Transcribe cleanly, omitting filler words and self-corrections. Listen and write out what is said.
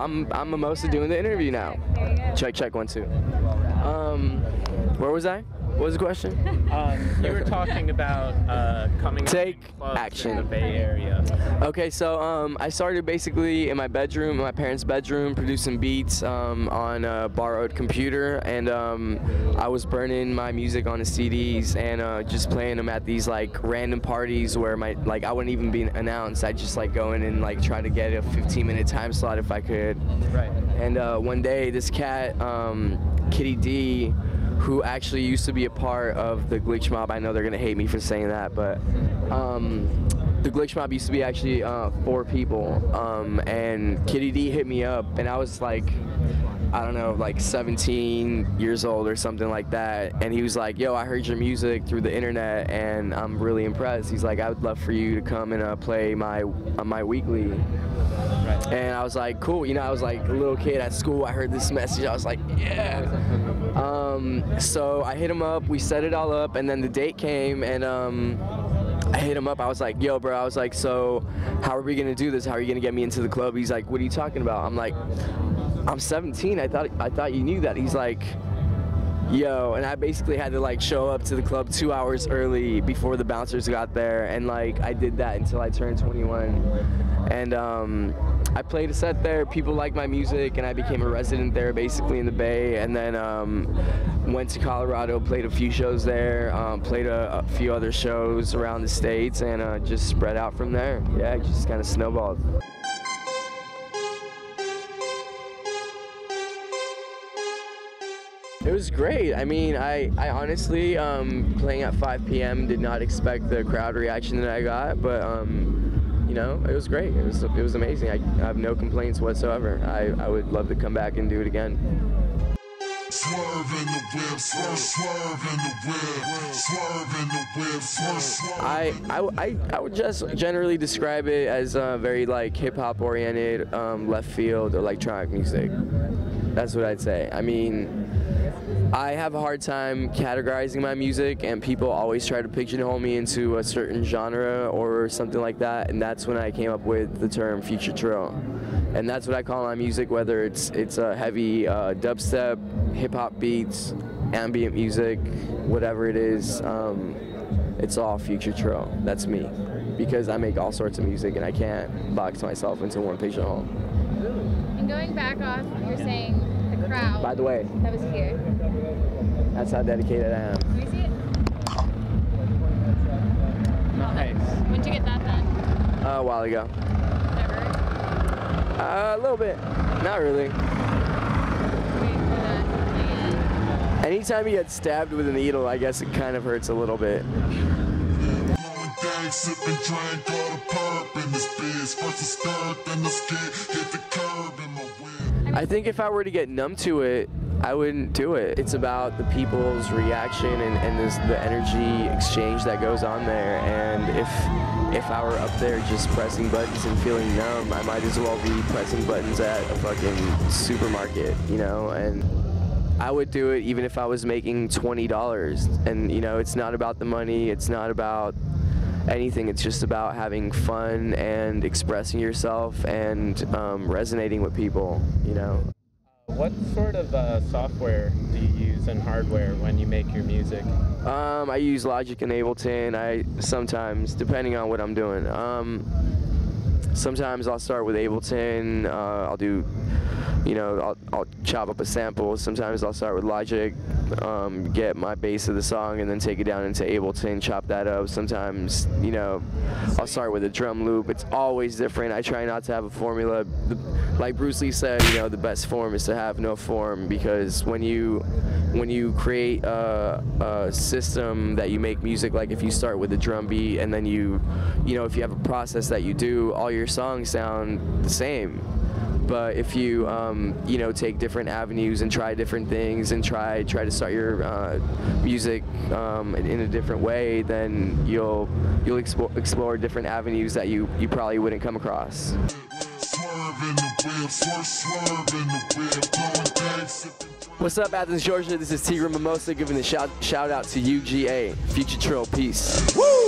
I'm MiMOSA doing the interview now. Check, check, 1, 2. Where was I? What was the question? You were talking about coming Take to clubs action in the Bay Area. Okay, so I started basically in my bedroom, my parents' bedroom, producing beats on a borrowed computer, and I was burning my music on the CDs and just playing them at these like random parties where I wouldn't even be announced. I'd just like go in and like try to get a 15-minute time slot if I could. Right. And one day, this cat, Kitty D, who actually used to be a part of the Glitch Mob. I know they're gonna hate me for saying that, but the Glitch Mob used to be actually 4 people, and Kitty D hit me up, and I was like, I don't know, like 17 years old or something like that, and he was like, yo, I heard your music through the internet, and I'm really impressed. He's like, I would love for you to come and play my weekly. Right. And I was like, cool, you know, I was like a little kid at school, I heard this message, I was like, yeah. So I hit him up, we set it all up, and then the date came, and I hit him up, I was like, yo bro, I was like, so how are we gonna do this? How are you gonna get me into the club? He's like, what are you talking about? I'm like, I'm 17, I thought you knew that. He's like, yo, and I basically had to like show up to the club 2 hours early before the bouncers got there, and like I did that until I turned 21. And I played a set there, people liked my music, and I became a resident there basically in the Bay, and then went to Colorado, played a few shows there, played a few other shows around the States, and just spread out from there. Yeah, it just kind of snowballed. It was great. I mean, I honestly, playing at 5 p.m. did not expect the crowd reaction that I got, but you know, it was great. It was amazing. I have no complaints whatsoever. I would love to come back and do it again. Swerve in the whip, swerve, swerve in the whip, swerve in the whip, swerve, swerve. I would just generally describe it as very like hip-hop oriented, left field electronic music. That's what I'd say. I mean, I have a hard time categorizing my music, and people always try to pigeonhole me into a certain genre or something like that, and that's when I came up with the term future trill. And that's what I call my music, whether it's a heavy dubstep, hip-hop beats, ambient music, whatever it is, it's all future trill. That's me, because I make all sorts of music and I can't box myself into one pigeonhole. And going back off, you're saying the crowd. By the way, that was here. That's how dedicated I am. Can we see it? Nice. When'd you get that done? A while ago. Never? A little bit. Not really. Wait for that. Anytime you get stabbed with a needle, I guess it kind of hurts a little bit. I think if I were to get numb to it, I wouldn't do it. It's about the people's reaction and the energy exchange that goes on there. And if I were up there just pressing buttons and feeling numb, I might as well be pressing buttons at a fucking supermarket, you know? And I would do it even if I was making $20. And, you know, it's not about the money, it's not about anything, it's just about having fun and expressing yourself and resonating with people, you know? What sort of software do you use and hardware when you make your music? I use Logic and Ableton. Sometimes, depending on what I'm doing. Sometimes I'll start with Ableton. I'll do, you know, I'll chop up a sample. Sometimes I'll start with Logic, get my bass of the song, and then take it down into Ableton, chop that up. Sometimes, you know, I'll start with a drum loop. It's always different. I try not to have a formula. Like Bruce Lee said, you know, the best form is to have no form, because when you create a system that you make music, like if you start with a drum beat and then you know, if you have a process that you do, all your songs sound the same. But if you you know, take different avenues and try different things and try to start your music in a different way, then you'll explore different avenues that you probably wouldn't come across. What's up, Athens, Georgia? This is Tigran MiMOSA giving a shout out to UGA, Future Trill. Peace. Woo!